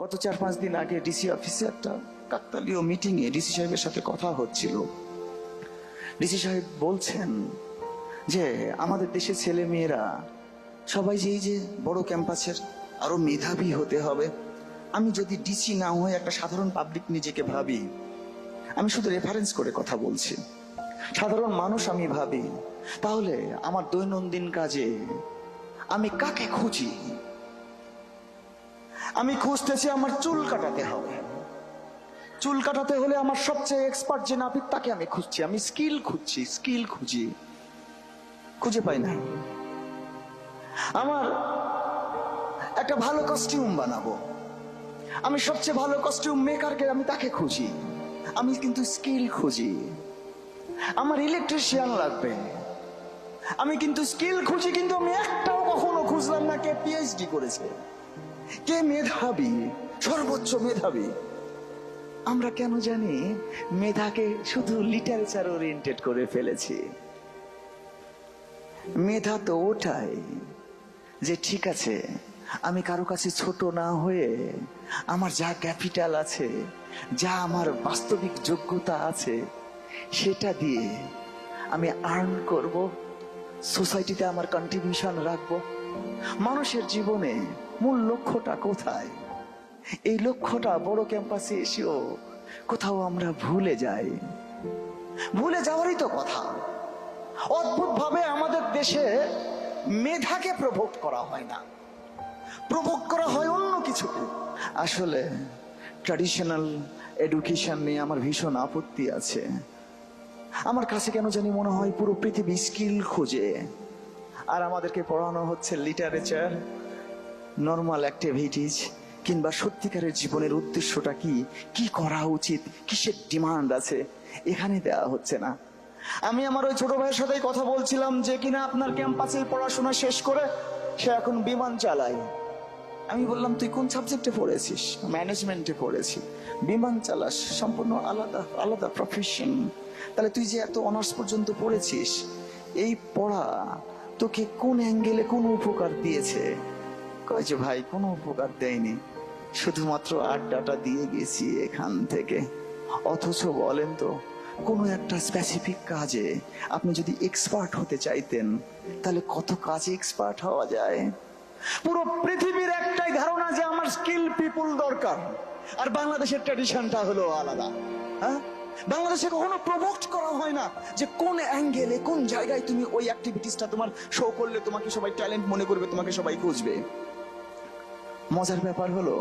গত 4-5 দিন আগে ডিসি অফিসে একটা কাকতালীয় মিটিংয়ে ডিসি সাহেবের সাথে কথা হচ্ছিল। ডিসি সাহেব বলছেন যে আমাদের দেশের ছেলে মেয়েরা সবাই যে এই যে বড় ক্যাম্পাসের আরো মেধাবী হতে হবে। আমি যদি ডিসি না হয়ে একটা সাধারণ পাবলিক নিজেকে ভাবি, আমি শুধু রেফারেন্স করে কথা বলছি, সাধারণ মানুষ আমি ভাবি, তাহলে আমার দৈনন্দিন কাজে আমি কাকে খুঁজি? আমি খুঁজতেছি আমার চুল কাটাতে হবে। চুল কাটাতে হলে আমার সবচেয়ে এক্সপার্ট যে নাপিত তাকে আমি খুঁজছি, আমি স্কিল খুঁজি, খুঁজে পাই না। আমার একটা ভালো কস্টিউম বানাবো, আমি সবচেয়ে ভালো কস্টিউম মেকারকে আমি তাকে খুঁজি, আমি কিন্তু স্কিল খুঁজি। আমার ইলেকট্রিশিয়ান লাগবে, আমি কিন্তু স্কিল খুঁজি, কিন্তু আমি একটাও কখনো খুঁজলাম না কে পিএইচডি করেছে, কে মেধাবী, সর্বোচ্চ মেধাবী। আমরা কেন জানি মেধাকে শুধু লিটারেচার ওরিয়েন্টেড করে ফেলেছি। মেধা তো ওটাই যে ঠিক আছে, আমি কারো কাছে ছোট না হয়ে আমার যা ক্যাপিটাল আছে, যা আমার বাস্তবিক যোগ্যতা আছে, সেটা দিয়ে আমি আর্ন করব, সোসাইটিতে আমার কন্ট্রিবিউশন রাখবো। মানুষের জীবনে মূল লক্ষ্যটা কোথায়? এই লক্ষ্যটা বড় ক্যাম্পাসে এসেও কোথাও আমরা ভুলে যাই। ভুলে যাওয়ারই তো কথা। অদ্ভুত ভাবে আমাদের দেশে মেধাকে প্রভোগ করা হয় না, প্রভোগ করা হয় অন্য কিছুকে। আসলে ট্র্যাডিশনাল এডুকেশন নিয়ে আমার ভীষণ আপত্তি আছে। আমার কাছে কেন জানি মনে হয় পুরো পৃথিবী স্কিল খোঁজে, আর আমাদেরকে পড়ানো হচ্ছে লিটারেচার, নর্মাল অ্যাক্টিভিটিজ, কিংবা সত্যিকারের জীবনের উদ্দেশ্যটা কি, কি করা উচিত, কিসের ডিমান্ড আছে, এখানে দেওয়া হচ্ছে না। আমি আমার ওই ছোট ভাইয়ের সাথেই কথা বলছিলাম যে কিনা আপনার ক্যাম্পাসে পড়াশোনা শেষ করে সে এখন বিমান চালায়। আমি বললাম তুই কোন সাবজেক্টে পড়েছিস? ম্যানেজমেন্টে পড়েছি। বিমান চালাস, সম্পূর্ণ আলাদা আলাদা প্রফেশন। তাহলে তুই যে এত অনার্স পর্যন্ত পড়েছিস, এই পড়া তোকে কোন অ্যাঙ্গেলে কোন উপকার দিয়েছে? কয় যে ভাই কোনো উপকার দেয়নি, শুধুমাত্র আড্ডাটা দিয়ে গেছি এখান থেকে। অথচ বলেন তো, কোনো একটা স্পেসিফিক কাজে আপনি যদি এক্সপার্ট হতে চাইতেন, তাহলে কত কাজে এক্সপার্ট হওয়া যায়। পুরো পৃথিবীর একটাই ধারণা যে আমার স্কিল পিপুল দরকার, আর বাংলাদেশের ট্র্যাডিশনটা হলো আলাদা। হ্যাঁ, বাংলাদেশে কখনো প্রভোক্ট করা হয় না যে কোন অ্যাঙ্গেলে কোন জায়গায় তুমি ওই অ্যাক্টিভিটিসটা তোমার শো করলে তোমাকে সবাই ট্যালেন্ট মনে করবে, তোমাকে সবাই খুঁজবে। মজার ব্যাপার হলো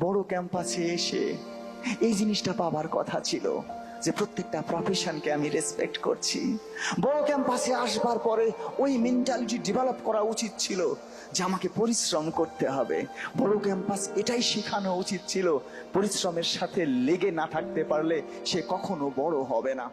বড় ক্যাম্পাসে এসে এই জিনিসটা পাবার কথা ছিল যে প্রত্যেকটা প্রফেশনকে আমি রেসপেক্ট করছি। বড় ক্যাম্পাসে আসবার পরে ওই মেন্টালিটি ডেভেলপ করা উচিত ছিল যে আমাকে পরিশ্রম করতে হবে। বড় ক্যাম্পাস এটাই শেখানো উচিত ছিল, পরিশ্রমের সাথে লেগে না থাকতে পারলে সে কখনো বড় হবে না।